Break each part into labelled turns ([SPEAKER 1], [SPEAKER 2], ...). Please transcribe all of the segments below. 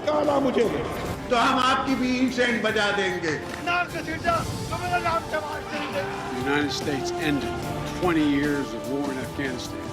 [SPEAKER 1] निकाला मुझे तो हम आपकी भी इंसेंट बजा देंगे।
[SPEAKER 2] The United States ended 20 years of war in Afghanistan.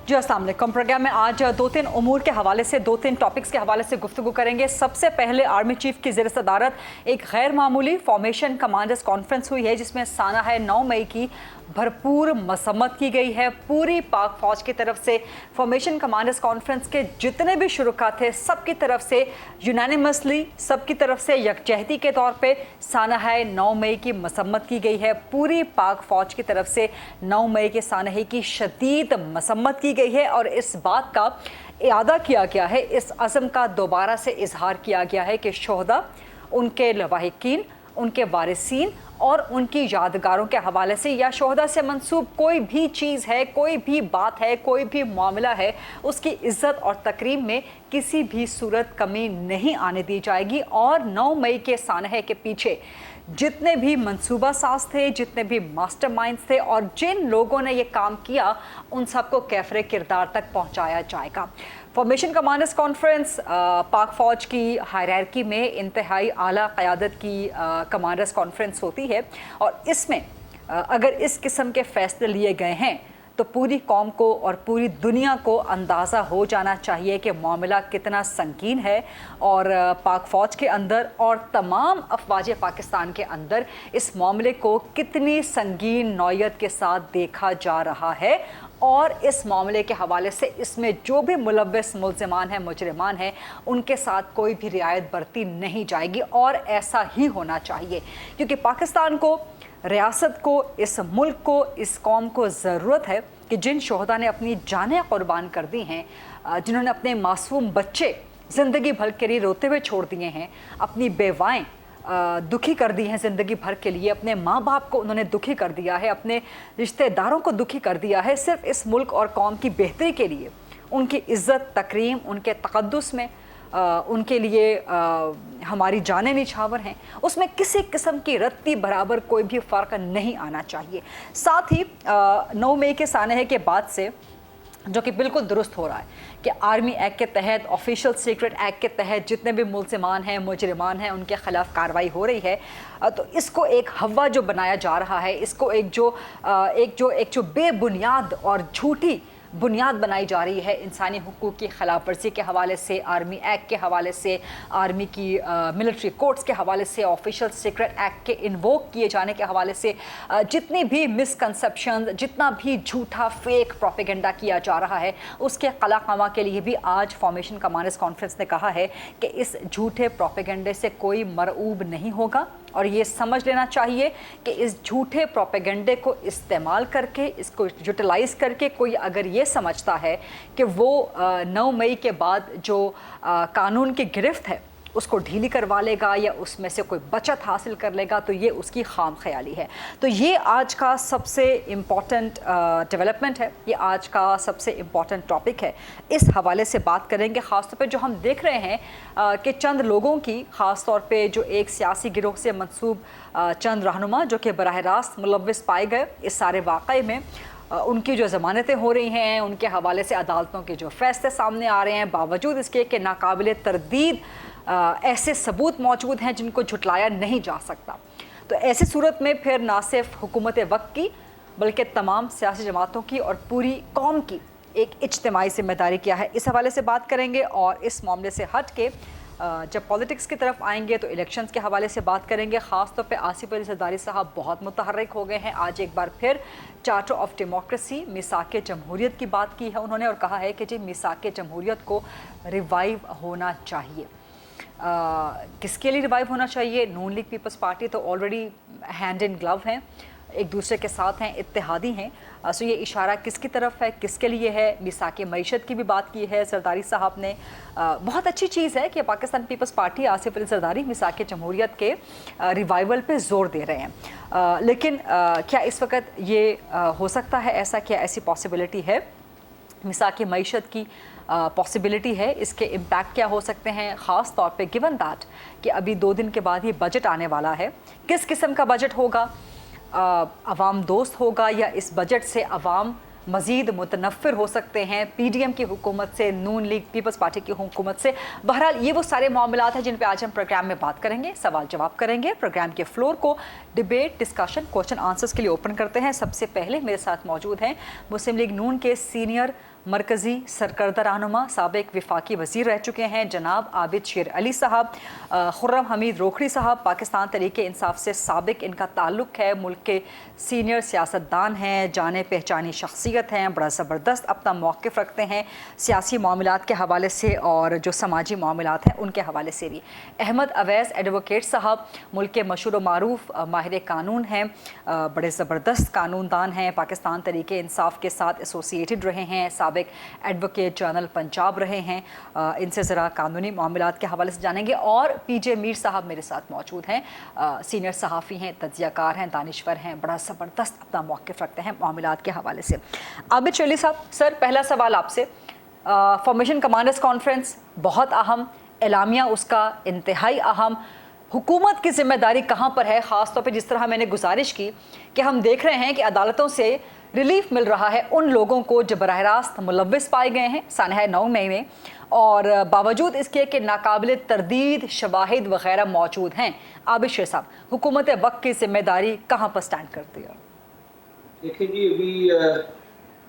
[SPEAKER 3] जी अस्सलाम वालेकुम। प्रोग्राम में आज दो तीन उमूर के हवाले से, दो तीन टॉपिक्स के हवाले से गुफ्तगू करेंगे। सबसे पहले आर्मी चीफ की ज़ेर सदारत एक गैर मामूली फॉर्मेशन कमांडर्स कॉन्फ्रेंस हुई है, जिसमें साना है 9 मई की भरपूर मसम्मत की गई है पूरी पाक फ़ौज की तरफ से। फॉर्मेशन कमांडर्स कॉन्फ्रेंस के जितने भी शुरुका थे सबकी तरफ से यूनानिमसली, सबकी तरफ से यकजहती के तौर पे सानहा 9 मई की मसम्मत की गई है। पूरी पाक फ़ौज की तरफ से 9 मई के सानहे की शदीद मसम्मत की गई है और इस बात का इआदा किया गया है, इस अज़म का दोबारा से इजहार किया गया है कि शोहदा, उनके लवाहिकीन, उनके वारिसीन और उनकी यादगारों के हवाले से या शोहदा से मंसूब कोई भी चीज़ है, कोई भी बात है, कोई भी मामला है, उसकी इज़्ज़त और तकरीम में किसी भी सूरत कमी नहीं आने दी जाएगी। और 9 मई के सानहे के पीछे जितने भी मंसूबा साज थे, जितने भी मास्टरमाइंड्स थे और जिन लोगों ने ये काम किया, उन सबको कैफरे किरदार तक पहुंचाया जाएगा। फॉर्मेशन कमांडर्स कॉन्फ्रेंस पाक फ़ौज की हायरार्की में इंतहाई आला क़यादत की कमांडर्स कॉन्फ्रेंस होती है और इसमें अगर इस किस्म के फ़ैसले लिए गए हैं तो पूरी कौम को और पूरी दुनिया को अंदाज़ा हो जाना चाहिए कि मामला कितना संगीन है और पाक फ़ौज के अंदर और तमाम अफवाज पाकिस्तान के अंदर इस मामले को कितनी संगीन नौयत के साथ देखा जा रहा है। और इस मामले के हवाले से इसमें जो भी मुलव्वस मुल्ज़िमान हैं, मुजरिमान हैं, उनके साथ कोई भी रियायत बरती नहीं जाएगी और ऐसा ही होना चाहिए, क्योंकि पाकिस्तान को, रियासत को, इस मुल्क को, इस कौम को ज़रूरत है कि जिन शोहदा ने अपनी जानें क़ुरबान कर दी हैं, जिन्होंने अपने मासूम बच्चे ज़िंदगी भर के लिए रोते हुए छोड़ दिए हैं, अपनी बेवाएँ दुखी कर दी हैं ज़िंदगी भर के लिए, अपने माँ बाप को उन्होंने दुखी कर दिया है, अपने रिश्तेदारों को दुखी कर दिया है, सिर्फ़ इस मुल्क और कौम की बेहतरी के लिए, उनकी इज़्ज़त, तकरीम, उनके तक़द्दुस में उनके लिए हमारी जानें निछावर हैं, उसमें किसी किस्म की रत्ती बराबर कोई भी फ़र्क नहीं आना चाहिए। साथ ही 9 मई के सानहे के बाद से जो कि बिल्कुल दुरुस्त हो रहा है कि आर्मी एक्ट के तहत, ऑफिशियल सीक्रेट एक्ट के तहत जितने भी मुल्ज़िमान हैं, मुजरिमान हैं, उनके ख़िलाफ़ कार्रवाई हो रही है, तो इसको एक हवा जो बनाया जा रहा है, इसको एक जो बेबुनियाद और झूठी बुनियाद बनाई जा रही है इंसानी हुकूक़ की ख़िलाफ़ वर्जी के हवाले से, आर्मी एक्ट के हवाले से, आर्मी की मिलिट्री कोर्ट्स के हवाले से, ऑफिशियल सीक्रेट एक्ट के इन्वोक किए जाने के हवाले से, जितनी भी मिसकंसेप्शन, जितना भी झूठा फेक प्रोपेगेंडा किया जा रहा है, उसके कलाकामा के लिए भी आज फॉर्मेशन कमांडर्स कॉन्फ्रेंस ने कहा है कि इस झूठे प्रोपेगेंडे से कोई मरऊब नहीं होगा और ये समझ लेना चाहिए कि इस झूठे प्रोपेगेंडे को इस्तेमाल करके, इसको यूटिलाइज़ करके कोई अगर ये समझता है कि वो 9 मई के बाद जो कानून की गिरफ्त है उसको ढीली करवा लेगा या उसमें से कोई बचत हासिल कर लेगा, तो ये उसकी खाम ख्याली है। तो ये आज का सबसे इम्पॉर्टेंट डेवलपमेंट है, ये आज का सबसे इम्पॉर्टेंट टॉपिक है। इस हवाले से बात करेंगे, ख़ास तौर पे जो हम देख रहे हैं कि चंद लोगों की, ख़ास तौर पे जो एक सियासी गिरोह से मंसूब चंद रहनुमा जो कि बराह रास्त मुलव्वस पाए गए इस सारे वाक़े में, उनकी जो ज़मानतें हो रही हैं, उनके हवाले से अदालतों के जो फ़ैसले सामने आ रहे हैं, बावजूद इसके कि नाकाबिल तरदीद ऐसे सबूत मौजूद हैं जिनको झुटलाया नहीं जा सकता। तो ऐसी सूरत में फिर ना सिर्फ हुकूमत वक्त की बल्कि तमाम सियासी जमातों की और पूरी कौम की एक इज्तिमाई ज़िम्मेदारी क्या है, इस हवाले से बात करेंगे। और इस मामले से हट के जब पॉलिटिक्स की तरफ आएंगे तो इलेक्शंस के हवाले से बात करेंगे। ख़ास तौर पे आसिफ अली ज़रदारी साहब बहुत मुतहर्रिक हो गए हैं। आज एक बार फिर चार्टर ऑफ डेमोक्रेसी, मिसाक जमहूरियत की बात की है उन्होंने और कहा है कि जी मिसाक जमहूरियत को रिवाइव होना चाहिए। किसके लिए रिवाइव होना चाहिए? नून लीग पीपल्स पार्टी तो ऑलरेडी हैंड इन ग्लव हैं, एक दूसरे के साथ हैं, इत्तेहादी हैं। सो ये इशारा किसकी तरफ है, किसके लिए है? मिसाक मईशत की भी बात की है ज़रदारी साहब ने। बहुत अच्छी चीज़ है कि पाकिस्तान पीपल्स पार्टी, आसिफ अली ज़रदारी मिसाक जमहूरियत के रिवाइवल पे ज़ोर दे रहे हैं। लेकिन क्या इस वक्त ये हो सकता है ऐसा, क्या ऐसी पॉसिबिलिटी है मिसाक मईशत की पॉसिबिलिटी है, इसके इम्पैक्ट क्या हो सकते हैं, ख़ास तौर पे गिवन दैट कि अभी 2 दिन के बाद ये बजट आने वाला है, किस किस्म का बजट होगा, अवाम दोस्त होगा या इस बजट से अवाम मज़ीद मुतनफ़िर हो सकते हैं पीडीएम की हुकूमत से, नून लीग पीपल्स पार्टी की हुकूमत से। बहरहाल ये वो सारे मामलात हैं जिन पे आज हम प्रोग्राम में बात करेंगे, सवाल जवाब करेंगे। प्रोग्राम के फ्लोर को डिबेट, डिस्कशन, क्वेश्चन आंसर्स के लिए ओपन करते हैं। सबसे पहले मेरे साथ मौजूद हैं मुस्लिम लीग नून के सीनियर मरकज़ी सरकर्दा रहनुमा, साबिक वफाकी वज़ीर रह चुके हैं जनाब आबिद शेर अली साहब, खुर्रम हमीद रोखड़ी साहब, पाकिस्तान तहरीक इंसाफ से साबिक इनका ताल्लुक़ है, मुल्क के सीनियर सियासतदान हैं, जाने पहचानी शख्सियत हैं, बड़ा ज़बरदस्त अपना मौक़िफ़ रखते हैं सियासी मामलात के हवाले से और जो समाजी मामलात हैं उनके हवाले से भी। अहमद अवैस एडवोकेट साहब मुल्क के मशहूर व मारूफ माहिर कानून हैं, बड़े ज़बरदस्त कानूनदान हैं, पाकिस्तान तहरीक इंसाफ के साथ एसोसिएटेड रहे हैं, साबिक एडवोकेट जनरल पंजाब रहे हैं। इनसे ज़रा कानूनी मामलात के हवाले से जानेंगे। और पीजे मीर साहब मेरे साथ मौजूद हैं, सीनियर सहाफ़ी हैं, तज्ज़ियाकार हैं, दानिश्वर हैं, बड़ा ज़बरदस्त अपना मौक़िफ़ रखते हैं मामलात के हवाले से। आबिद शेर अली साहब, सर पहला सवाल आपसे, फॉर्मेशन कमांडर्स कॉन्फ्रेंस बहुत अहम, एलामिया उसका इंतहाई अहम, हुकूमत की ज़िम्मेदारी कहाँ पर है, ख़ास तौर पे जिस तरह मैंने गुजारिश की कि हम देख रहे हैं कि अदालतों से रिलीफ मिल रहा है उन लोगों को जो बराह रास्त मुलव्विस पाए गए हैं सानहा 9 मई में, और बावजूद इसके कि नाकाबिल तरदीद शवाहिद वगैरह मौजूद हैं। आबिद शेर साहब, हुकूमत वक्त की ज़िम्मेदारी कहाँ पर स्टैंड करती है?
[SPEAKER 4] देखिए जी, अभी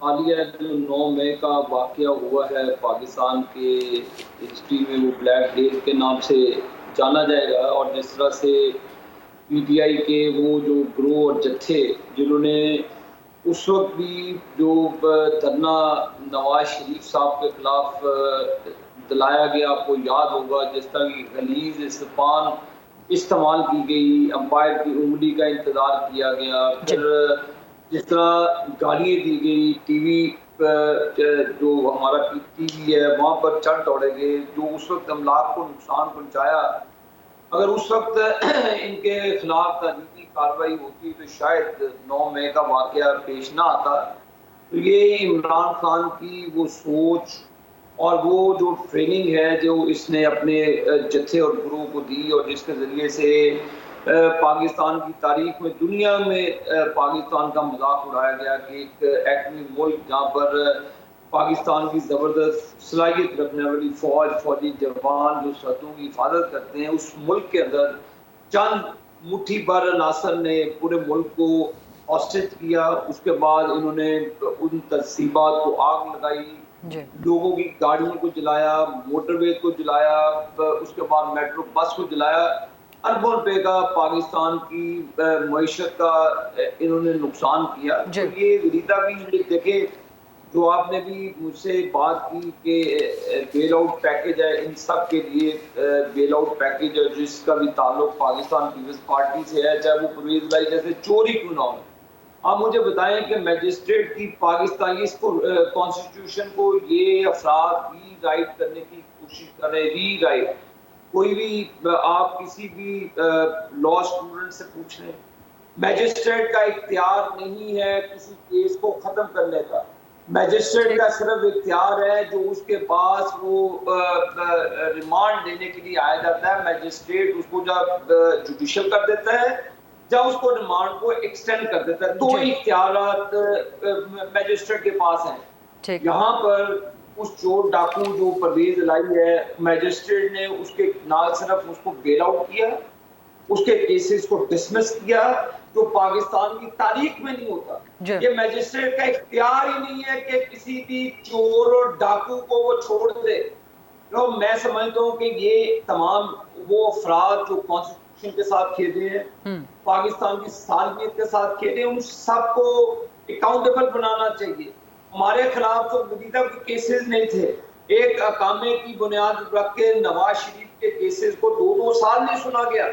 [SPEAKER 4] हालिया जो 9 मई का वाक़या हुआ है पाकिस्तान के हिस्ट्री में वो ब्लैक डे के नाम से जाना जाएगा, और जिस तरह से पीटीआई के वो जो ग्रोह और जत्थे जिन्होंने उस वक्त भी जो धरना नवाज शरीफ साहब के खिलाफ दिलाया गया, आपको याद होगा, जिस तरह की गलीज ज़बान इस्तेमाल की गई, अंपायर की उंगली का इंतज़ार किया गया, फिर जिस तरह गालियाँ दी गई, टीवी जो हमारा टीवी है वहाँ पर चढ़ दौड़े गए, जो उस वक्त अमलाक को नुकसान पहुँचाया। अगर उस वक्त इनके खिलाफ तहरीकी कार्रवाई होती तो शायद 9 मई का वाक़या पेश ना आता। तो ये इमरान खान की वो सोच और वो जो ट्रेनिंग है जो इसने अपने जत्थे और ग्रोह को दी, और जिसके ज़रिए से पाकिस्तान की तारीख में, दुनिया में पाकिस्तान का मजाक उड़ाया गया कि एक एटमी मुल्क जहाँ पर पाकिस्तान की ज़बरदस्त सलाहियत रखने वाली फौजी जवान जो सरहदों की हिफाजत करते हैं, उस मुल्क के अंदर चंद मुट्ठी भर अनासर ने पूरे मुल्क को हॉस्टेज किया। उसके बाद इन्होंने उन तहसीबात को आग लगाई, लोगों की गाड़ियों को जलाया, मोटरवे को जलाया, उसके बाद मेट्रो बस को जलाया। अरबों रुपए का पाकिस्तान की मईशत का इन्होंने नुकसान किया। तो ये रीता भी देखे, जो आपने भी मुझसे बात की कि बेल आउट पैकेज है, इन सब के लिए बेल आउट पैकेज है जिसका भी ताल्लुक पाकिस्तान पीपल्स पार्टी से है, चाहे वो परवेज लाई जैसे चोरी क्यों ना हो। आप मुझे बताएं कि मैजिस्ट्रेट की पाकिस्तानी इसको कॉन्स्टिट्यूशन को ये अफराद री राइट करने की कोशिश कर रहे हैं। री राइट, कोई भी आप किसी भी लॉ स्टूडेंट से पूछ लें, मैजिस्ट्रेट का इख्तियार नहीं है किसी केस को ख़त्म करने का। मैजिस्ट्रेट का सिर्फ इख्तियार है जो उसके पास वो रिमांड देने के लिए आया जाता है, मैजिस्ट्रेट उसको जब जुडिशियल कर देता है, जब उसको रिमांड को एक्सटेंड कर देता है। 2 इख्तियारात मैजिस्ट्रेट के पास हैं। यहाँ पर उस चोर डाकू जो परवेज लाई है, मैजिस्ट्रेट ने उसके ना सिर्फ उसको बेल आउट किया, उसके केसेस को डिसमिस किया, जो पाकिस्तान की तारीख में नहीं होता। ये मैजिस्ट्रेट का इख्तियार ही नहीं है कि किसी भी चोर और डाकू को वो छोड़ दे। तो मैं समझता हूँ कि ये तमाम वो अफराद जो कॉन्स्टिट्यूशन के साथ खेले हैं, पाकिस्तान की सालमियत के साथ खेले, उन सबको अकाउंटेबल बनाना चाहिए। हमारे खिलाफ तो मजीदा केसेस नहीं थे, एक अकामे की बुनियाद रख के नवाज शरीफ के केसेस को 2-2 साल नहीं सुना गया।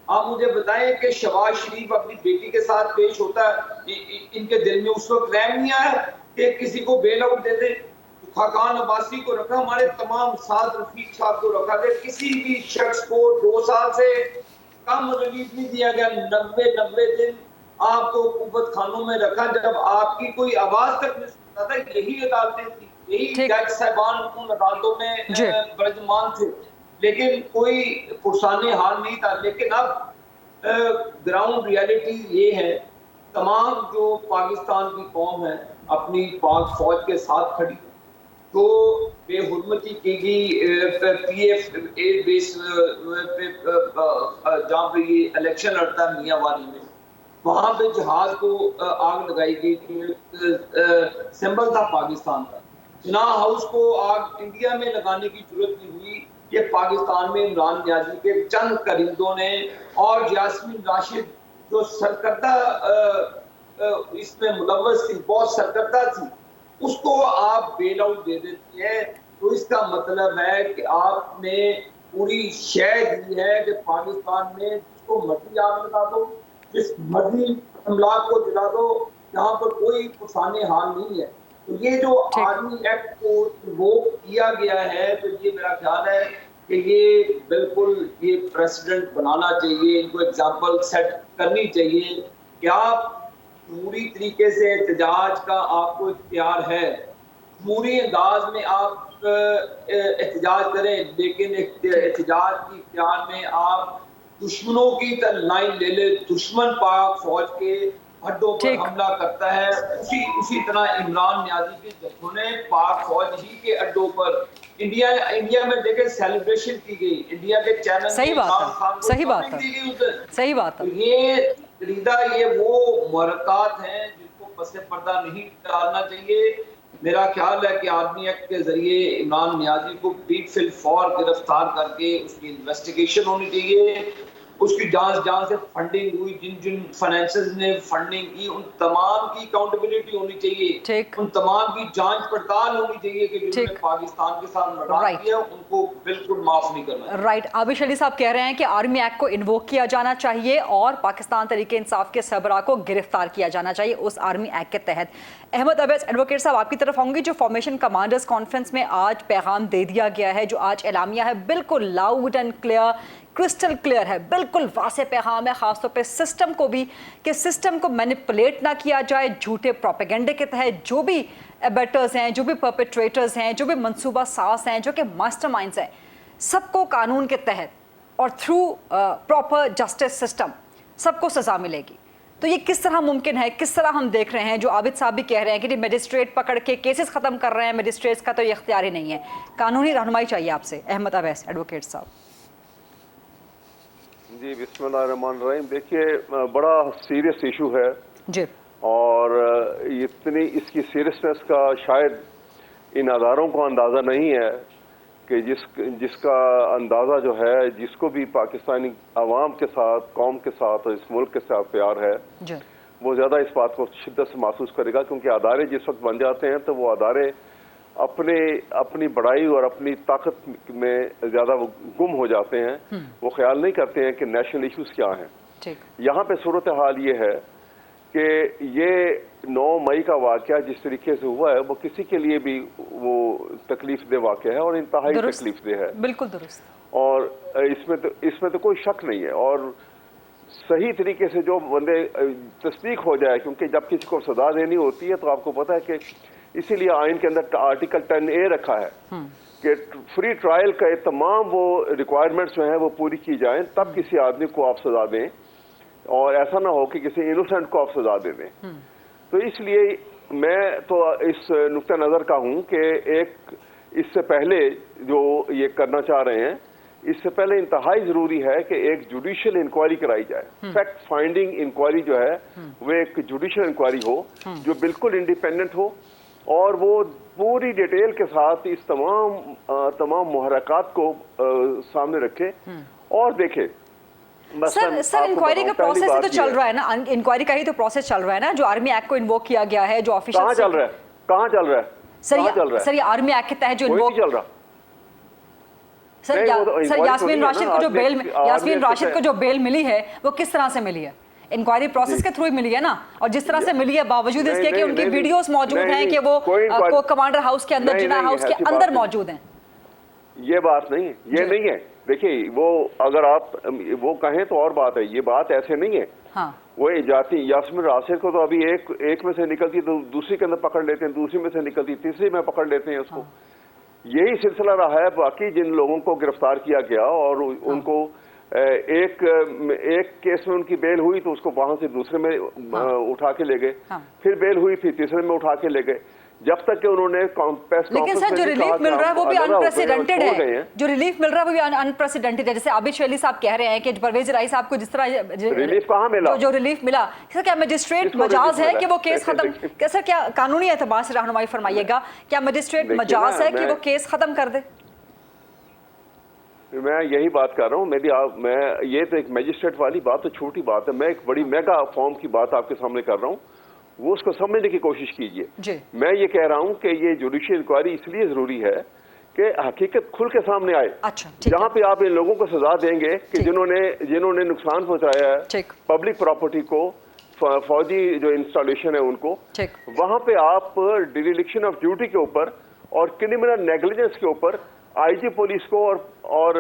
[SPEAKER 4] आप मुझे बताएं कि शहबाज शरीफ अपनी बेटी के साथ पेश होता है, इनके दिल में उस वक्त रहम नहीं आया कि किसी को बेल आउट दे दे। खाकान अब्बासी को रखा, हमारे तमाम साथ रफीक साहब को रखा गया, किसी भी शख्स को 2 साल से कम रिलीफ नहीं दिया गया। 90 दिन आपको कुव्वत खानों में रखा, जब आपकी कोई आवाज तक नहीं सुनता था। यही अदालतें थी, यही
[SPEAKER 3] ठीक।
[SPEAKER 4] जज साहबान उन अदालतों में
[SPEAKER 3] जी।
[SPEAKER 4] बरजमान थे, लेकिन कोई पुरसाने हाल नहीं था। लेकिन अब ग्राउंड रियलिटी ये है, तमाम जो पाकिस्तान की कौम है अपनी पाक फौज के साथ खड़ी, तो बेहुरमती की गई PF एयर बेस जहाँ पे ये इलेक्शन लड़ता है मियांवाली में, वहाँ पे जहाज को आग लगाई गई थी, सिंबल था पाकिस्तान का। जिना हाउस को आग इंडिया में लगाने की जरूरत नहीं हुई, ये पाकिस्तान में इमरान नियाजी के चंद करिंदों ने और यास्मीन राशिद जो सरकर्दा इसमें मुलव्वस थी, बहुत सरकर्दा थी, उसको आप बेल आउट दे देते हैं। तो इसका मतलब है कि आपने पूरी शय दी है कि पाकिस्तान में जिसको मर्जी आग लगा दो, जिस मर्जी अमलाक को जला दो, यहाँ पर कोई पुरसाने हाल नहीं है। तो ये जो आर्मी एक्ट को रिवोक किया गया है, तो ये मेरा ख्याल है कि ये बिल्कुल ये प्रेसिडेंट बनाना चाहिए, इनको एग्जाम्पल सेट करनी चाहिए कि आप पूरी तरीके से एहतजाज का आपको इख्तियार है, पूरी अंदाज में आप एहतजाज करें, लेकिन एहतजाज की इख्तियार में आप दुश्मनों की लाइन ले ले। दुश्मन पाक फौज के हड्डों पर हमला करता है, उसी तरह इमरान नियाजी के जत्थों ने पाक फौज ही के अड्डों पर इंडिया में देखे सेलिब्रेशन की गई, इंडिया के चैनल
[SPEAKER 3] सही बात है, सही बात है, सही बात है।
[SPEAKER 4] तो ये ये वो मुहर्रकात हैं जिनको पसे पर्दा नहीं डालना चाहिए। मेरा ख्याल है कि आर्मी एक्ट के जरिए इमरान नियाजी को फिल फौर गिरफ्तार करके उसकी इन्वेस्टिगेशन होनी चाहिए, उसकी जांच से फंडिंग हुई, जिन फाइनेंसर्स ने फंडिंग की, उन तमाम की अकाउंटेबिलिटी होनी चाहिए, उन तमाम की जांच पड़ताल होनी चाहिए कि जिन्होंने पाकिस्तान के साथ मर्डर किया उनको बिल्कुल माफ नहीं करना।
[SPEAKER 3] राइट, आबिश अली साहब कह रहे हैं कि आर्मी एक्ट को इन्वोक किया जाना चाहिए और पाकिस्तान तहरीक इंसाफ के सरबराह को गिरफ्तार किया जाना चाहिए उस आर्मी एक्ट के तहत। अहमद अवैस एडवोकेट साहब आपकी तरफ आऊंगी। जो फॉर्मेशन कमांडर्स कॉन्फ्रेंस में आज पैगाम दे दिया गया है, जो आज एलामिया है, बिल्कुल loud and clear, crystal clear है, बिल्कुल वासे पैगाम है, खासतौर पे सिस्टम को भी, कि सिस्टम को मैनिपुलेट ना किया जाए झूठे प्रोपेगेंडे के तहत। जो भी एबेटर्स हैं, जो भी परपेट्रेटर्स हैं, जो भी मंसूबा साज हैं, जो कि मास्टरमाइंड्स हैं, सबको कानून के तहत और थ्रू प्रॉपर जस्टिस सिस्टम सबको सज़ा मिलेगी। तो ये किस तरह मुमकिन है, किस तरह हम देख रहे हैं? जो आबिद साहब भी कह रहे हैं कि मजिस्ट्रेट पकड़ के केसेस ख़त्म कर रहे हैं, मजिस्ट्रेट्स का तो ये इख्तियार ही नहीं है, कानूनी रहनुमाई चाहिए आपसे। अहमद अवैस एडवोकेट साहब।
[SPEAKER 5] जी बिस्मिल्लाहिर्रहमानिर्रहीम। देखिए, बड़ा सीरियस इशू है
[SPEAKER 3] जी, और
[SPEAKER 5] इतनी इसकी सीरियसनेस का शायद इन अदारों को अंदाज़ा नहीं है कि जिसका अंदाज़ा जो है, जिसको भी पाकिस्तानी अवाम के साथ, कौम के साथ और इस मुल्क के साथ प्यार है
[SPEAKER 3] जी,
[SPEAKER 5] वो ज़्यादा इस बात को शिद्दत से महसूस करेगा। क्योंकि अदारे जिस वक्त बन जाते हैं तो वो अदारे अपनी बड़ाई और अपनी ताकत में ज़्यादा गुम हो जाते हैं। वो ख्याल नहीं करते हैं कि नेशनल इश्यूज़ क्या हैं। यहाँ पे सूरत हाल ये है कि ये 9 मई का वाक़या जिस तरीके से हुआ है वो किसी के लिए भी वो तकलीफ दे वाक़या है और इंतहाई तकलीफ दे है।
[SPEAKER 3] बिल्कुल दुरुस्त।
[SPEAKER 5] और इसमें तो कोई शक नहीं है। और सही तरीके से जो बंदे तस्दीक हो जाए, क्योंकि जब किसी को सजा देनी होती है तो आपको पता है कि इसीलिए आइन के अंदर आर्टिकल 10A रखा है कि फ्री ट्रायल का तमाम वो रिक्वायरमेंट्स जो हैं वो पूरी की जाएं, तब किसी आदमी को आप सजा दें, और ऐसा ना हो कि किसी इनोसेंट को आप सजा दे दें। तो इसलिए मैं तो इस नुक्ता नज़र का हूँ कि एक इससे पहले जो ये करना चाह रहे हैं, इससे पहले इंतहाई ज़रूरी है कि एक जुडिशियल इंक्वायरी कराई जाए। फैक्ट फाइंडिंग इंक्वायरी जो है वो एक जुडिशियल इंक्वायरी हो जो बिल्कुल इंडिपेंडेंट हो और वो पूरी डिटेल के साथ इस तमाम मुहर्रकात को सामने रखे और देखे।
[SPEAKER 3] सर इंक्वायरी का प्रोसेस ही तो चल रहा है ना, इंक्वायरी का ही तो प्रोसेस चल रहा है ना, जो आर्मी एक्ट को इन्वोक किया गया है, जो ऑफिशियल
[SPEAKER 5] कहाँ चल रहा है, कहाँ चल रहा है
[SPEAKER 3] सर ये आर्मी एक्ट के तहत जो इन्वोक
[SPEAKER 5] चल रहा।
[SPEAKER 3] सर यास्मीन राशिद को जो बेल मिली है वो किस तरह से मिली है? इंक्वायरी प्रोसेस के थ्रू ही मिली है ना, और जिस तरह से मिली है बावजूद इसके कि उनकी वीडियोस मौजूद हैं कि वो कमांडर हाउस के अंदर, जिना हाउस के अंदर मौजूद हैं।
[SPEAKER 5] ये बात नहीं है, ये नहीं है। देखिए, वो अगर आप वो कहें तो और बात है, ये बात ऐसे नहीं है।
[SPEAKER 3] हाँ।
[SPEAKER 5] वही जाती यास्मिन राशिद को तो अभी एक में से निकलती तो दूसरी के अंदर पकड़ लेते हैं, दूसरी में से निकलती तीसरी में पकड़ लेते हैं उसको। यही सिलसिला रहा है। बाकी जिन लोगों को गिरफ्तार किया गया और उनको एक केस में उनकी बेल हुई तो उसको वहां से दूसरे में उठा के ले गए, फिर बेल हुई फिर तीसरे में उठा के ले गए, जब तक कि उन्होंने
[SPEAKER 3] लेकिन सर जो रिलीफ मिल रहा है वो भी अनप्रेसिडेंटेड है, जो रिलीफ मिल रहा है वो भी अनप्रेसिडेंटेड है। जैसे आबिद शेली साहब कह रहे हैं कि परवेज राई साहब को जिस तरह
[SPEAKER 5] रिलीफ कहाँ मिला,
[SPEAKER 3] जो रिलीफ मिला, सर क्या मजिस्ट्रेट मजाज है कि वो केस खत्म, सर क्या कानूनी एतबार से रहनुमाई फरमाइएगा, क्या मजिस्ट्रेट मजाज है कि वो केस खत्म कर दे?
[SPEAKER 5] मैं यही बात कर रहा हूँ। मैं ये तो एक मजिस्ट्रेट वाली बात तो छोटी बात है, मैं एक बड़ी मेगा फॉर्म की बात आपके सामने कर रहा हूँ, वो उसको समझने की कोशिश कीजिए। मैं ये कह रहा हूँ कि ये जुडिशियल इंक्वायरी इसलिए जरूरी है कि हकीकत खुल के सामने आए। जहाँ पे आप इन लोगों को सजा देंगे कि जिन्होंने नुकसान पहुंचाया है पब्लिक प्रॉपर्टी को, फौजी जो इंस्टॉलेशन है उनको, वहां पे आप डिरेलिक्शन ऑफ ड्यूटी के ऊपर और क्रिमिनल नेग्लिजेंस के ऊपर आईजी पुलिस को और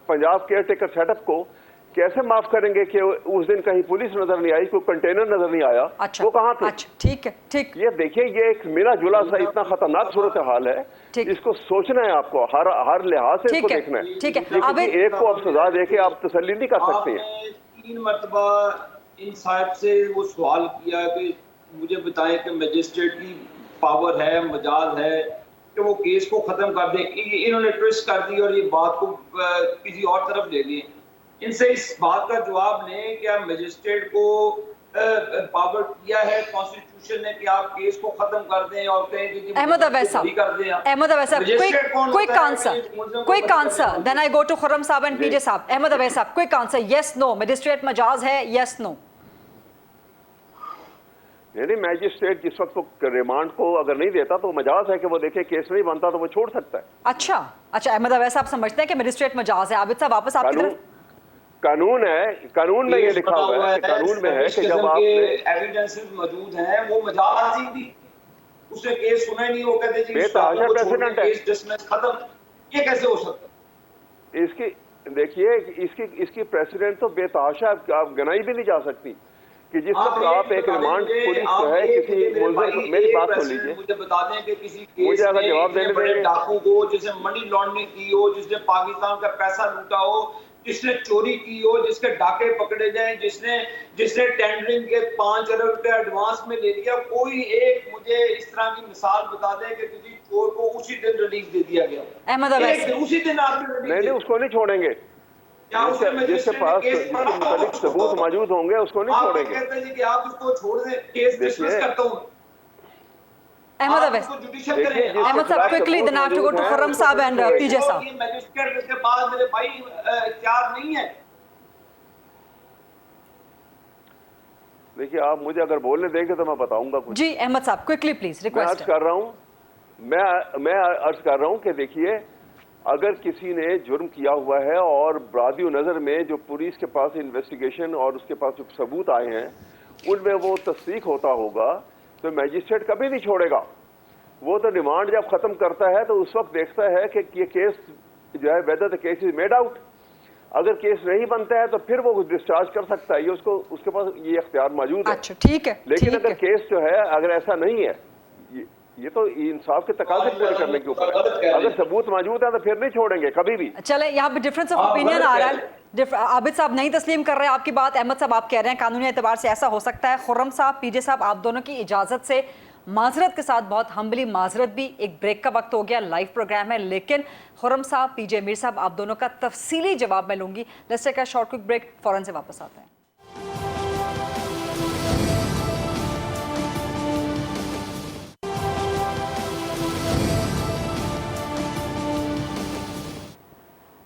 [SPEAKER 5] पंजाब केयर टेकर सेटअप को कैसे माफ करेंगे कि उस दिन कहीं पुलिस नजर नहीं आई, कोई कंटेनर नजर नहीं आया, वो कहाँ थे?
[SPEAKER 3] ठीक है, ठीक।
[SPEAKER 5] ये देखिए, ये एक मिला जुला सा इतना खतरनाक सूरत हाल है, इसको सोचना है आपको, हर लिहाज से इसको देखना है।
[SPEAKER 3] ठीक है,
[SPEAKER 5] एक को आप सजा देके आप तसल्ली नहीं कर सकते हैं।
[SPEAKER 4] 3 मरतबा इन साहब से वो सवाल किया कि मुझे बताएं कि मजिस्ट्रेट की पावर है, मजाज है कि वो केस को खत्म कर दे। इन्होंने ट्विस्ट कर दी और ये बात को किसी और तरफ ले लिए। इनसे इस बात का जवाब लें, क्या मजिस्ट्रेट को पावर दिया है कॉन्स्टिट्यूशन ने कि आप केस को खत्म कर दें और कहें कि
[SPEAKER 3] अहमद अवैस साहब, quick answer, then I go to Khurram साहब and P J. Ahmad Awais साहब, quick answer, yes no, magistrate मजाज है, यस नो?
[SPEAKER 5] नहीं, मैजिस्ट्रेट जिस वक्त को रिमांड को अगर नहीं देता तो मजाज है कि वो देखे केस नहीं बनता तो वो छोड़ सकता है।
[SPEAKER 3] अच्छा, अहमद अवैस साहब समझते हैं कि मैजिस्ट्रेट मजाज है। आबिद साहब वापस आपकी तरफ।
[SPEAKER 5] कानून है, कानून में ये लिखा हुआ है, कानून में है कि जब आप
[SPEAKER 4] एविडेंसेस मौजूद हैं वो मजाज ही थी, उसने केस सुना ही नहीं, वो कहते जी
[SPEAKER 5] बेतहाशा प्रेसिडेंट है,
[SPEAKER 4] केस डिसमिस खत्म। ये कैसे हो सकता है?
[SPEAKER 5] इसकी देखिए, इसकी प्रेसिडेंट तो बेतहाशा आप गनाई भी नहीं जा सकती कि जिस वक्त आप एक रिमांड पुलिस जो है किसी मुलजिम, मेरी बात सुन लीजिए,
[SPEAKER 4] मुझे बता दें कि किसी केस
[SPEAKER 5] मुझे अगर जवाब देने
[SPEAKER 4] बड़े डाकू को, जिसने मनी लॉन्ड्रिंग की हो, जिसने पाकिस्तान का पैसा लूटा हो, जिसने चोरी की हो, जिसके डाके पकड़े जाएं, जिसने टेंडरिंग के 5 अरब रुपए एडवांस में ले लिया, कोई एक मुझे इस तरह की मिसाल बता दे कि किसी चोर को उसी दिन रिलीज दे दिया गया।
[SPEAKER 3] अहमद अवैस,
[SPEAKER 4] उसी दिन आपने
[SPEAKER 5] नहीं, उसको नहीं छोड़ेंगे, जिसके पास मुतालिक सबूत मौजूद होंगे उसको नहीं छोड़ेंगे।
[SPEAKER 4] कहते हैं कि आप उसको छोड़ दें, केस डिसमिस करता हूं।
[SPEAKER 3] Ahmad Awais, Ahmad sahab quickly, then I have to go to Khurram साहब एंड पीजे साहब।
[SPEAKER 4] ये मैजिस्ट्रेट के बाद मेरे भाई इख्तियार नहीं है।
[SPEAKER 5] देखिए, आप मुझे अगर बोलने देंगे तो मैं बताऊंगा कुछ।
[SPEAKER 3] जी Ahmad sahab, quickly please, request.
[SPEAKER 5] मैं अर्ज कर रहा हूं कि देखिए, अगर किसी ने जुर्म किया हुआ है और बरादी नज़र में जो पुलिस के पास इन्वेस्टिगेशन और उसके पास जो सबूत आए हैं उनमें वो तस्दीक होता होगा तो मैजिस्ट्रेट कभी नहीं छोड़ेगा। वो तो रिमांड जब खत्म करता है तो उस वक्त देखता है कि ये केस जो है whether the case is made out. अगर केस नहीं बनता है तो फिर वो डिस्चार्ज कर सकता है, ये उसके पास ये इख्तियार मौजूद है।
[SPEAKER 3] अच्छा, ठीक है।
[SPEAKER 5] लेकिन अगर केस जो है अगर ऐसा नहीं है, ये तो इंसाफ के तकाजे पूरे करने के ऊपर, अगर सबूत मौजूद है तो फिर नहीं छोड़ेंगे कभी भी।
[SPEAKER 3] चले, यहाँ पे डिफरेंस ऑफ ओपिनियन आ रहा है। आबिद साहब नहीं तस्लीम कर रहे हैं आपकी बात, अहमद साहब आप कह रहे हैं कानूनी एतबार से ऐसा हो सकता है। खुर्रम साहब, पीजे साहब, आप दोनों की इजाजत से माजरत के साथ, बहुत हम्बली माजरत भी, एक ब्रेक का वक्त हो गया, लाइव प्रोग्राम है, लेकिन खुर्रम साहब, पीजे मीर साहब, आप दोनों का तफसीली जवाब मैं लूंगी। Let's take a short quick break, फौरन से वापस आते हैं।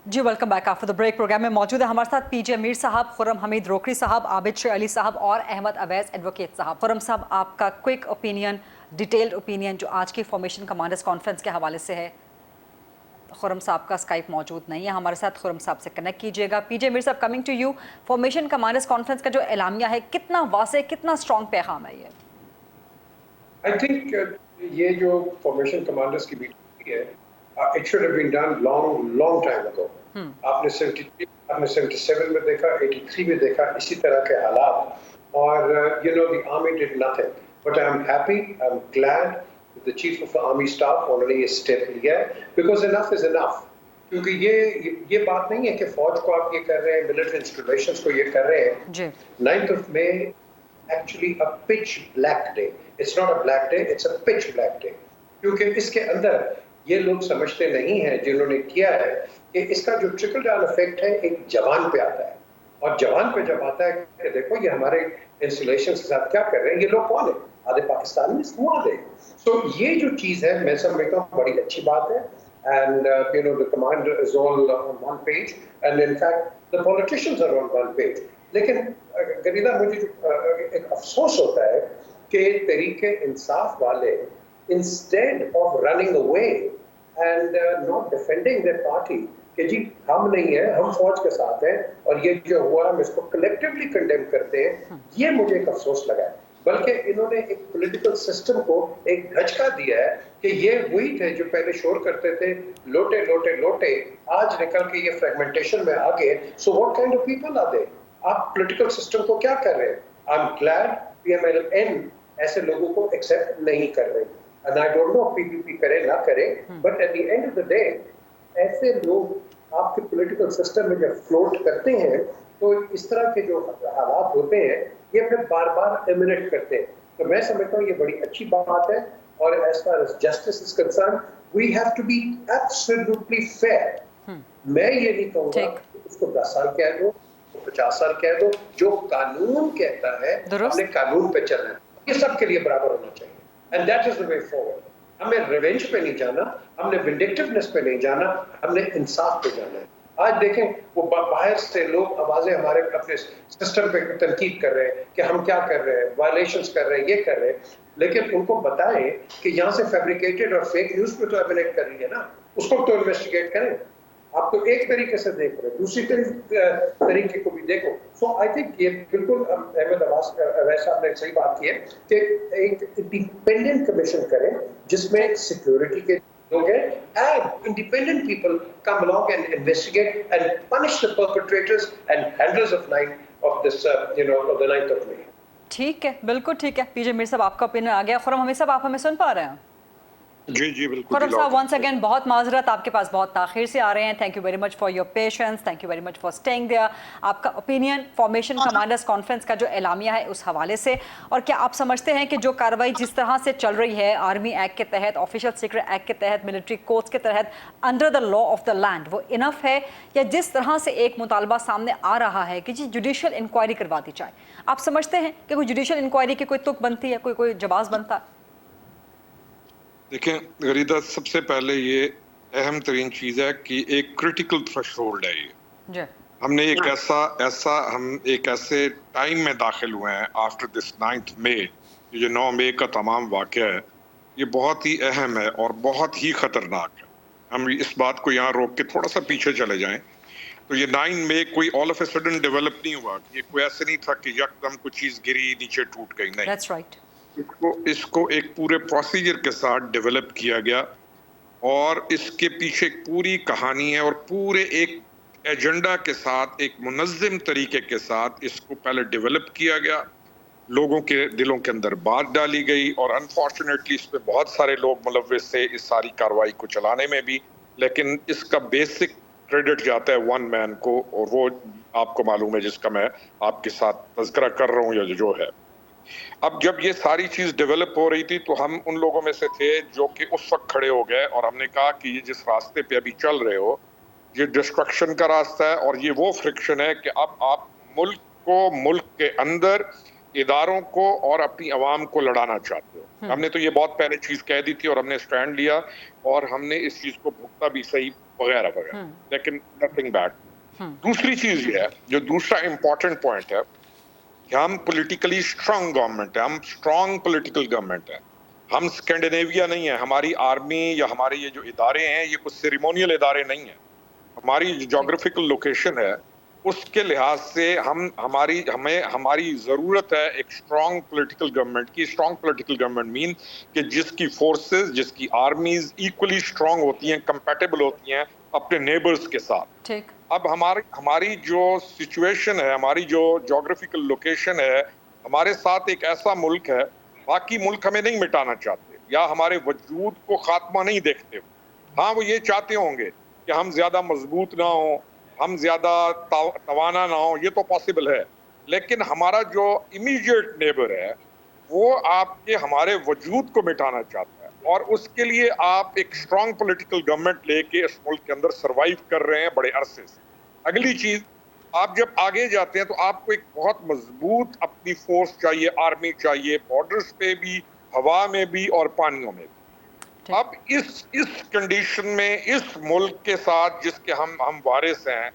[SPEAKER 3] जी welcome back. After the break programme में मौजूद है हमारे साथ पीजे मीर साहब, खुर्रम हमीद रोकड़ी साहब, आबिद शेर अली साहब और अहमद अवैस एडवोकेट साहब। खुर्रम साहब, आपका क्विक ओपिनियन, डिटेल्ड ओपिनियन जो आज की फॉर्मेशन कमांडर्स कॉन्फ्रेंस के हवाले से है। खुर्रम साहब का स्काइप मौजूद नहीं है हमारे साथ, खुर्रम साहब से कनेक्ट कीजिएगा। PJ Mir sahab, coming to you, formation commanders conference का जो एलामिया है कितना वासे, कितना स्ट्रॉन्ग पैगाम है ये?
[SPEAKER 6] आई थिंक ये जो फॉर्मेशन कमांडर्स की मीटिंग है, it should have been done long time ago. आपने 73, आपने 77 में देखा, 83 में देखा, इसी तरह के हालात. और the army did nothing. But I'm happy, I'm glad that the chief of the army staff already a step लिया है, because enough is enough. क्योंकि ये बात नहीं है कि फौज को आप ये कर रहे हैं, मिलिट्री इंस्टॉलेशंस को ये कर रहे हैं.
[SPEAKER 3] जी.
[SPEAKER 6] 9th of May actually a pitch black day. It's not a black day, it's a pitch black day. क्योंकि इसके अंदर ये लोग समझते नहीं हैं जिन्होंने किया है कि इसका जो ट्रिकल डाउन इफेक्ट है एक जवान पे आता है. और जवान पे जब आता है कि देखो ये हमारे इंस्टॉलेशन के साथ क्या कर रहे हैं, ये लोग कौन है, आधे पाकिस्तानी में हुआ दे. तो ये जो चीज है मैं समझता हूँ बड़ी अच्छी बात है. And the command is all on one page, and in fact the politicians are on one page. लेकिन गरीदा मुझे एक अफसोस होता है कि तरीके इंसाफ वाले instead of running away and not defending their party कि जी हम नहीं है, हम फौज के साथ हैं और ये जो हुआ हम इसको कलेक्टिवली कंडेम करते हैं, ये मुझे एक अफसोस लगा है. बल्कि इन्होंने एक पॉलिटिकल सिस्टम को एक धचका दिया है कि ये वही थे जो पहले शोर करते थे, लोटे लोटे लोटे, आज निकल के ये फ्रेगमेंटेशन में आ गए. So what kind of people are they? आप पॉलिटिकल सिस्टम को क्या कर रहे हैं? आई एम ग्लैड PMLN ऐसे लोगों को एक्सेप्ट नहीं कर रहे. And I don't know PPP करे ना करे, but at the end of the day ऐसे लोग आपके पॉलिटिकल सिस्टम में जब फ्लोट करते हैं तो इस तरह के जो हालात होते हैं ये फिर बार बार एमिनेट करते हैं. तो मैं समझता हूँ ये बड़ी अच्छी बात है. और as far as justice is concern we have to be absolutely fair. मैं ये नहीं कहूँगा उसको 10 साल कह दो, 50 साल कह दो, जो कानून कहता है हमने कानून पे चलना है. ये सबके लिए बराबर होना चाहिए. And that is the way forward. हमें रिवेंज पे नहीं जाना, हमने विंडिक्टिवनेस पे नहीं जाना, हमने इंसाफ पे जाना है. आज देखें वो बाहर से लोग आवाजें हमारे अपने सिस्टम पे तनकीद कर रहे हैं कि हम क्या कर रहे हैं, वायलेशंस कर रहे हैं, ये कर रहे हैं. लेकिन उनको बताएं कि यहाँ से फैब्रिकेटेड और फेक न्यूज पे तो एमिनेट कर रही है ना, उसको तो इन्वेस्टिगेट करें. आप तो एक तरीके से देख रहे हैं, दूसरी तरीके को भी देखो. सो आई थिंक ये बिल्कुल अहमद अवैस साहब ने सही बात की है कि एक इंडिपेंडेंट कमीशन करें जिसमें सिक्योरिटी के लोग हैं and independent people come along and investigate and punish the perpetrators and handlers of this of the 9th of May.
[SPEAKER 3] ठीक है, बिल्कुल ठीक है. पीजे मीर साहब आपका ओपिनियन आ गया. खुरम हमीद साहब आप हमें सुन पा रहे हैं?
[SPEAKER 2] जी जी बिल्कुल.
[SPEAKER 3] खुरम साहब वंस अगेन बहुत माजरत, आपके पास बहुत ताखिर से आ रहे हैं. Thank you very much for your patience, thank you very much for staying there. आपका ओपिनियन फॉर्मेशन कमांडर्स कॉन्फ्रेंस का जो एलामिया है उस हवाले से, और क्या आप समझते हैं कि जो कार्रवाई जिस तरह से चल रही है आर्मी एक्ट के तहत, ऑफिशियल सीक्रेट एक्ट के तहत, मिलिट्री कोड्स के तहत, under the law of the land, वो इनफ है, या जिस तरह से एक मुतालबा सामने आ रहा है कि जी जुडिशियल इंक्वायरी करवा दी जाए, आप समझते हैं कि कोई जुडिशियल इंक्वायरी की कोई तुक बनती है, कोई जवाब बनता है?
[SPEAKER 7] देखें गरीदा, सबसे पहले ये अहम तरीन चीज़ है कि एक क्रिटिकल थ्रेशोल्ड है ये. हमने एक ऐसे टाइम में दाखिल हुए हैं आफ्टर दिस 9th May. ये जो 9 मई का तमाम वाक़या है ये बहुत ही अहम है और बहुत ही ख़तरनाक है. हम इस बात को यहाँ रोक के थोड़ा सा पीछे चले जाएं तो ये 9 मई कोई all of a sudden develop नहीं हुआ. ये कोई ऐसे नहीं था कि यकदम कुछ चीज़ गिरी नीचे टूट गई, नहीं.
[SPEAKER 3] That's right.
[SPEAKER 7] इसको एक पूरे प्रोसीजर के साथ डेवलप किया गया और इसके पीछे एक पूरी कहानी है और पूरे एक एजेंडा के साथ, एक मुनज़्ज़म तरीके के साथ इसको पहले डेवलप किया गया. लोगों के दिलों के अंदर बात डाली गई और अनफॉर्चुनेटली इस पे बहुत सारे लोग मुलव्विस थे इस सारी कार्रवाई को चलाने में भी. लेकिन इसका बेसिक क्रेडिट जाता है वन मैन को, और वो आपको मालूम है जिसका मैं आपके साथ तज़किरा कर रहा हूँ या जो है. अब जब ये सारी चीज़ डेवलप हो रही थी तो हम उन लोगों में से थे जो कि उस वक्त खड़े हो गए और हमने कहा कि ये जिस रास्ते पे अभी चल रहे हो ये डिस्ट्रक्शन का रास्ता है और ये वो फ्रिक्शन है कि अब आप मुल्क को, मुल्क के अंदर इदारों को और अपनी आवाम को लड़ाना चाहते हो. हमने तो ये बहुत पहले चीज़ कह दी थी और हमने स्टैंड लिया और हमने इस चीज़ को भुगता भी सही वगैरह वगैरह, लेकिन नथिंग बैड. दूसरी चीज़ ये है, जो दूसरा इम्पोर्टेंट पॉइंट है कि हम पॉलिटिकली स्ट्रांग गवर्नमेंट है, हम स्ट्रांग पॉलिटिकल गवर्नमेंट है. हम स्कैंडिनेविया नहीं है. हमारी आर्मी या हमारे ये जो इदारे हैं ये कुछ सेरेमोनियल इदारे नहीं है. हमारी जो जोग्राफिकल लोकेशन है اس کے لحاظ سے ہماری ضرورت ہے ایک اسٹرانگ پولیٹیکل گورنمنٹ کی. اسٹرانگ پولیٹیکل گورنمنٹ مین کہ جس کی فورسز، جس کی آرمیز ایکولی اسٹرانگ ہوتی ہیں، کمپیٹیبل ہوتی ہیں اپنے نیبرز کے ساتھ.
[SPEAKER 3] ٹھیک.
[SPEAKER 7] اب ہماری جو سچویشن ہے، ہماری جو جغرافیکل لوکیشن ہے، ہمارے ساتھ ایک ایسا ملک ہے، باقی ملک ہمیں نہیں مٹانا چاہتے یا ہمارے وجود کو خاتمہ نہیں دیکھتے. ہاں وہ یہ چاہتے ہوں گے کہ ہم زیادہ مضبوط نہ ہوں، ہم زیادہ توانا نہ ہوں، یہ تو پاسبل ہے، لیکن ہمارا جو امیڈیٹ نیبر ہے وہ آپ کے ہمارے وجود کو مٹانا چاہتا ہے، اور اس کے لیے آپ ایک اسٹرانگ پولیٹیکل گورنمنٹ لے کے اس ملک کے اندر سروائیو کر رہے ہیں بڑے عرصے سے. اگلی چیز، آپ جب آگے جاتے ہیں تو آپ کو ایک بہت مضبوط اپنی فورس چاہیے، آرمی چاہیے، بارڈرز پہ بھی، ہوا میں بھی اور پانیوں میں بھی. اب اس کنڈیشن میں اس ملک کے ساتھ جس کے ہم وارث ہیں،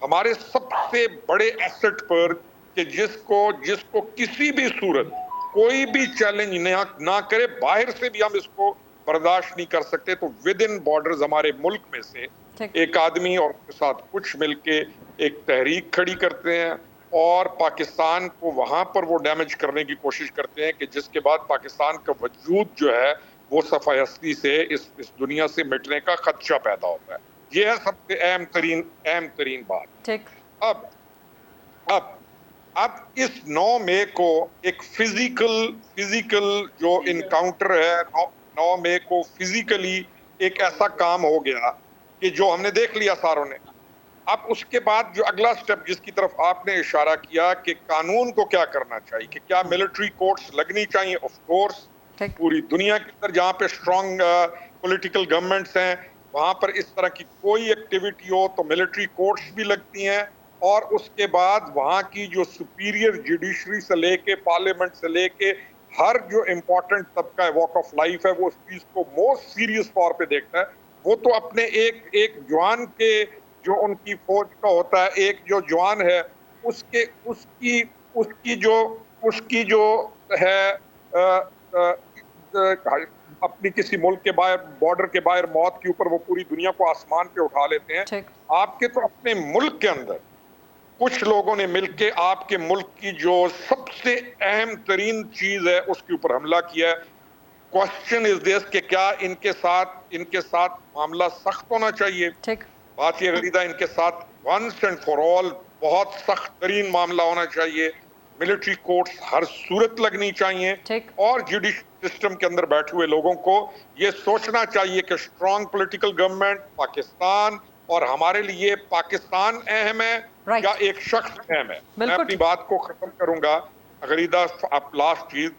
[SPEAKER 7] ہمارے سب سے بڑے ایسٹ پر کہ جس کو کسی بھی صورت کوئی بھی چیلنج نہ کرے، باہر سے بھی ہم اس کو برداشت نہیں کر سکتے، تو ود ان بارڈرز ہمارے ملک میں سے ایک آدمی اور اس کے ساتھ کچھ مل کے ایک تحریک کھڑی کرتے ہیں اور پاکستان کو وہاں پر وہ ڈیمیج کرنے کی کوشش کرتے ہیں کہ جس کے بعد پاکستان کا وجود جو ہے وہ صفحہ ہستی سے اس دنیا سے مٹنے کا خدشہ پیدا ہوتا ہے. یہ ہے سب سے اہم ترین بات. اب اس 9 مئی کو ایک فزیکل جو انکاؤنٹر ہے، 9 مئی کو فزیکلی ایک ایسا کام ہو گیا کہ جو ہم نے دیکھ لیا ساروں نے. اب اس کے بعد جو اگلا سٹیپ جس کی طرف آپ نے اشارہ کیا کہ قانون کو کیا کرنا چاہیے، کہ کیا ملٹری کورٹس لگنی چاہیے. آف کورس پوری دنیا کے اندر جہاں پہ اسٹرانگ پولیٹیکل گورنمنٹس ہیں وہاں پر اس طرح کی کوئی ایکٹیویٹی ہو تو ملٹری کورٹس بھی لگتی ہیں، اور اس کے بعد وہاں کی جو سپیریئر جوڈیشری سے لے کے پارلیمنٹ سے لے کے ہر جو امپورٹنٹ طبقہ واک آف لائف ہے وہ اس چیز کو موسٹ سیریس طور پہ دیکھتا ہے. وہ تو اپنے ایک جوان کے جو ان کی فوج کا ہوتا ہے، ایک جو جوان ہے اس کی جو ہے اپنی کسی ملک کے باہر، بارڈر کے باہر موت کے اوپر وہ پوری دنیا کو آسمان پہ اٹھا لیتے ہیں. آپ کے تو اپنے ملک کے اندر کچھ لوگوں نے مل کے آپ کے ملک کی جو سب سے اہم ترین چیز ہے اس کے اوپر حملہ کیا ہے. کوسچن از دس کہ کیا ان کے ساتھ معاملہ سخت ہونا چاہیے. بات یہ غریدہ، ان کے ساتھ ونس اینڈ فار آل بہت سخت ترین معاملہ ہونا چاہیے. ملٹری کورٹس ہر صورت لگنی چاہیے، اور جوڈیشل سسٹم کے اندر بیٹھے ہوئے لوگوں کو یہ سوچنا چاہیے کہ اسٹرانگ پولیٹیکل گورنمنٹ پاکستان، اور ہمارے لیے پاکستان اہم ہے یا ایک شخص اہم ہے. میں اپنی بات کو ختم کروں گا غریدہ. لاسٹ چیز،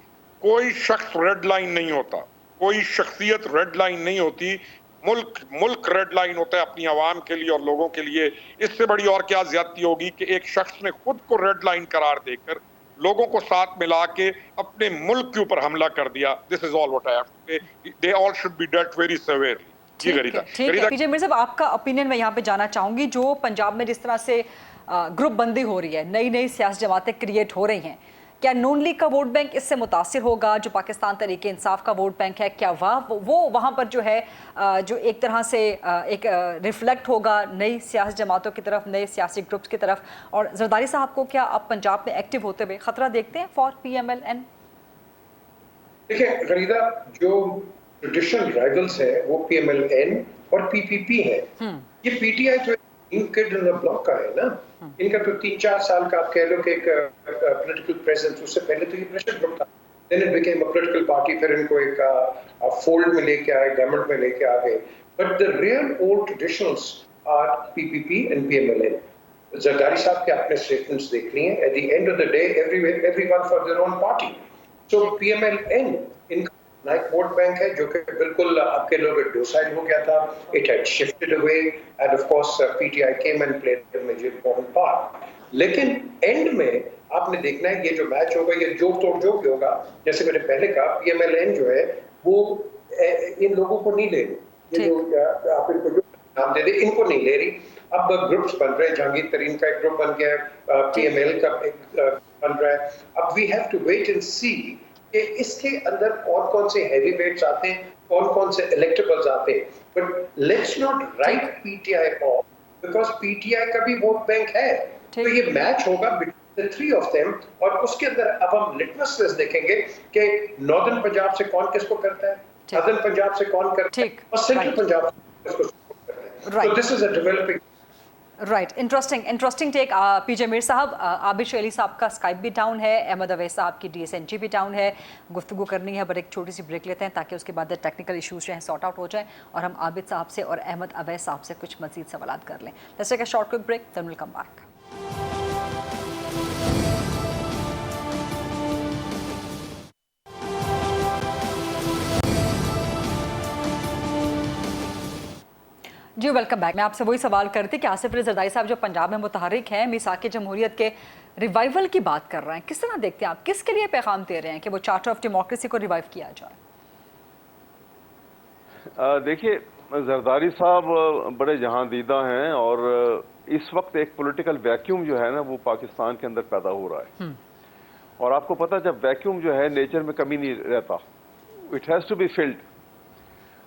[SPEAKER 7] کوئی شخص ریڈ لائن نہیں ہوتا، کوئی شخصیت ریڈ لائن نہیں ہوتی. ملک ریڈ لائن ہوتا ہے اپنی عوام کے لیے اور لوگوں کے لیے. اس سے بڑی اور کیا زیادتی ہوگی کہ ایک شخص نے خود کو ریڈ لائن قرار دے کر لوگوں کو ساتھ ملا کے اپنے ملک کے اوپر حملہ کر دیا. This is all what I have to say. They all should be dealt very severely.
[SPEAKER 3] ٹھیک ہے پی جے میر صاحب، آپ کا اوپینین میں یہاں پہ جانا چاہوں گی. جو پنجاب میں جس طرح سے گروپ بندی ہو رہی ہے، نئی سیاسی جماعتیں کریٹ ہو رہی ہیں، کیا نون لیگ کا ووٹ بینک اس سے متاثر ہوگا؟ جو پاکستان تحریک انصاف کا ووٹ بینک ہے، کیا وہ وہاں پر جو ہے جو ایک طرح سے ایک ریفلیکٹ ہوگا نئی سیاسی جماعتوں کی طرف، نئے سیاسی گروپس کی طرف؟ اور زرداری صاحب کو کیا آپ پنجاب میں ایکٹیو ہوتے ہوئے خطرہ دیکھتے ہیں for P M L N?
[SPEAKER 6] دیکھیں غریدہ، جو ٹریڈیشنل رائیولز ہیں وہ پی ایم ایل این اور پی پی پی ہیں. یہ پی ٹی آئی جو بلاک کا ہے نا، ان کا تو 3-4 سال کا آپ کہہ لو کہ ایک پولیٹیکل پریزنس. اس سے پہلے تو یہ پریشر گروپ تھا، then it became a political party. پھر ان کو ایک فولڈ میں لے کے آئے، گورنمنٹ میں لے کے آ گئے. But the real old traditionals are PPP and PMLN. Zardari صاحب کے اپنے اسٹیٹمنٹس دیکھ لی ہیں. At the end of the day, everyone for their own party. So PMLN ان کا نائک ووٹ بینک ہے جو کہ بالکل آپ کے لوگ ڈوسائل ہو گیا تھا. It had shifted away and of course PTI came and played a major important part. لیکن اینڈ میں آپ نے دیکھنا ہے یہ جو میچ ہوگا یہ جوڑ توڑ جو بھی ہوگا. جیسے میں نے پہلے کہا پی ایم ایل این جو ہے وہ ان لوگوں کو نہیں لے رہی. یہ جو آپ ان کو جو نام دے دیں ان کو نہیں لے رہی. اب گروپس بن رہے ہیں. جہانگیر ترین کا ایک گروپ بن گیا ہے، پی ایم ایل کا ایک بن رہا ہے. اب we have to wait and see کہ اس کے اندر کون سے ہیوی ویٹس آتے ہیں، کون سے الیکٹیبلز آتے ہیں. But let's not right P T I of because PTI का भी वोट बैंक है, तो ये मैच होगा between the three of them, और उसके अंदर अब हम लिटमस टेस्ट देखेंगे कि नॉर्दर्न पंजाब से कौन किसको करता है, सदर्न पंजाब से कौन करता है, और सेंट्रल पंजाब से किसको करता है। तो this is a developing
[SPEAKER 3] right, interesting take. P J Mir साहब, आबिद शेर अली साहब का स्काइप भी डाउन है, अहमद अवैस साहब की DSNG भी डाउन है, गुफ्तगू करनी है, बट एक छोटी सी ब्रेक लेते हैं ताकि उसके बाद टेक्निकल इशूज़ जो हैं सॉर्ट आउट हो जाए और हम आबिद साहब से और अहमद अवैस साहब से कुछ मज़ीद सवालात कर लें। Let's take a short quick break, then will come back. जी वेलकम बैक। मैं आपसे वही सवाल करती कि आसिफ अली जरदारी साहब जो पंजाब में मुतहरिक हैं, मीसाक जमहूरियत के रिवाइवल की बात कर रहे हैं, किस तरह देखते हैं आप, किसके लिए पैगाम दे रहे हैं कि वो चार्टर ऑफ डेमोक्रेसी को रिवाइव किया जाए?
[SPEAKER 5] देखिए, जरदारी साहब बड़े जहांदीदा हैं और इस वक्त एक पॉलिटिकल वैक्यूम जो है ना वो पाकिस्तान के अंदर पैदा हो रहा है, और आपको पता है जब वैक्यूम जो है नेचर में कमी नहीं रहता, it has to be filled.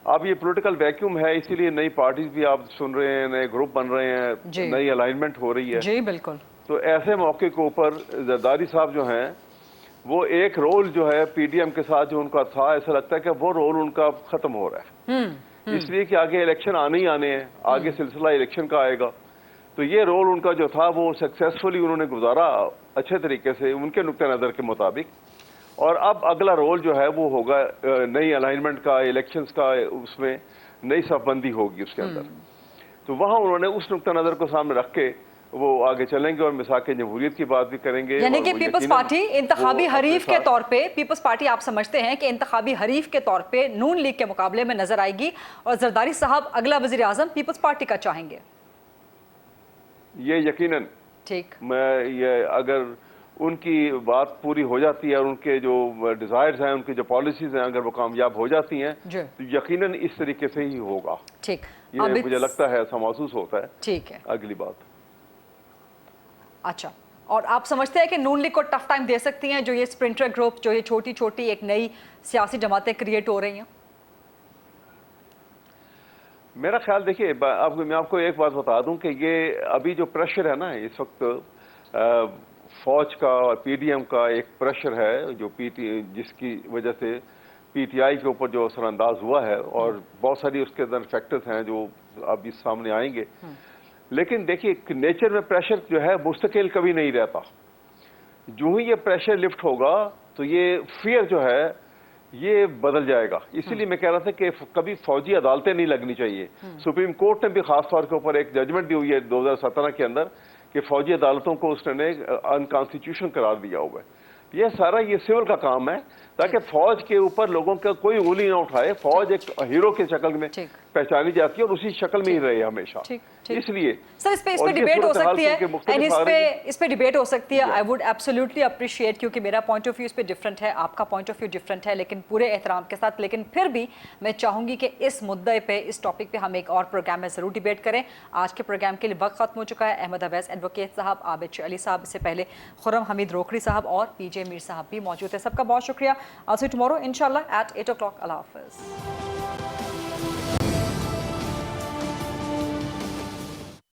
[SPEAKER 5] अब ये पॉलिटिकल वैक्यूम है, इसीलिए नई पार्टीज भी आप सुन रहे हैं, नए ग्रुप बन रहे हैं, नई अलाइनमेंट हो रही है।
[SPEAKER 3] जी बिल्कुल।
[SPEAKER 5] तो ऐसे मौके के ऊपर जरदारी साहब जो हैं वो एक रोल जो है PDM के साथ जो उनका था, ऐसा लगता है कि वो रोल उनका खत्म हो रहा है, इसलिए कि आगे इलेक्शन आने ही आने हैं, आगे सिलसिला इलेक्शन का आएगा। तो ये रोल उनका जो था वो सक्सेसफुली उन्होंने गुजारा अच्छे तरीके से उनके नुक्ते नज़र के मुताबिक, और अब अगला रोल जो है वो होगा नई अलाइनमेंट का, इलेक्शंस का, उसमें नई सफबंदी होगी उसके अंदर। तो वहाँ उन्होंने उस नुक्ता नज़र को सामने रख के वो आगे चलेंगे और मिसाक जमहूरियत की बात भी करेंगे।
[SPEAKER 3] यानी कि पीपल्स पार्टी इंतखाबी हरीफ के तौर पे, पीपल्स पार्टी आप समझते हैं कि इंतखाबी हरीफ के तौर पे नून लीग के मुकाबले में नजर आएगी और जरदारी साहब अगला वजीर आजम पीपल्स पार्टी का चाहेंगे?
[SPEAKER 5] ये यकीनन।
[SPEAKER 3] ठीक।
[SPEAKER 5] मैं ये अगर उनकी बात पूरी हो जाती है और उनके जो डिजायर्स हैं, उनकी जो पॉलिसीज हैं, अगर वो कामयाब हो जाती हैं तो यकीनन इस तरीके से ही होगा।
[SPEAKER 3] ठीक,
[SPEAKER 5] ये मुझे लगता है, ऐसा महसूस होता है।
[SPEAKER 3] ठीक है,
[SPEAKER 5] अगली बात।
[SPEAKER 3] अच्छा, और आप समझते हैं कि नून लीग को टफ टाइम दे सकती हैं जो ये स्प्रिंटर ग्रुप, जो ये छोटी छोटी एक नई सियासी जमातें क्रिएट हो रही हैं?
[SPEAKER 5] मेरा ख्याल, देखिए मैं आपको एक बात बता दूं कि ये अभी जो प्रेशर है ना इस वक्त फौज का और PDM का एक प्रेशर है जो जिसकी वजह से PTI के ऊपर जो असरअंदाज हुआ है, और बहुत सारी उसके अंदर फैक्टर्स हैं जो अभी सामने आएंगे। लेकिन देखिए, नेचर में प्रेशर जो है मुस्तकिल कभी नहीं रहता। जो ही ये प्रेशर लिफ्ट होगा तो ये फियर जो है ये बदल जाएगा। इसीलिए मैं कह रहा था कि कभी फौजी अदालतें नहीं लगनी चाहिए। सुप्रीम कोर्ट ने भी खास तौर के ऊपर एक जजमेंट दी हुई है 2017 के अंदर कि फौजी अदालतों को उसने अनकॉन्स्टिट्यूशन करार दिया हुआ है। ये सारा ये सिविल का काम है ताकि फौज के ऊपर लोगों का कोई उंगली ना उठाए। फौज एक हीरो की शक्ल में पहचानी जाती है और उसी शक्ल में ही रहे हमेशा। इसलिए
[SPEAKER 3] सर इस पे डिबेट हो सकती है, इस पे डिबेट हो सकती है। आई वुड एब्सोल्युटली अप्रिशिएट, क्योंकि मेरा पॉइंट ऑफ व्यू इस पे डिफरेंट है, आपका पॉइंट ऑफ व्यू डिफरेंट है, लेकिन पूरे एहतराम के साथ। लेकिन फिर भी मैं चाहूंगी कि इस मुद्दे पे, इस टॉपिक पे हम एक और प्रोग्राम में जरूर डिबेट करें। आज के प्रोग्राम के लिए वक्त खत्म हो चुका है। अहमद अवैस एडवोकेट साहब, आबिद शेर अली साहब, इससे पहले खुर्रम हमीद रोखड़ी साहब और PJ मीर साहब भी मौजूद है। सबका बहुत शुक्रिया। I'll see you tomorrow inshallah at 8 o'clock. Allah Hafiz.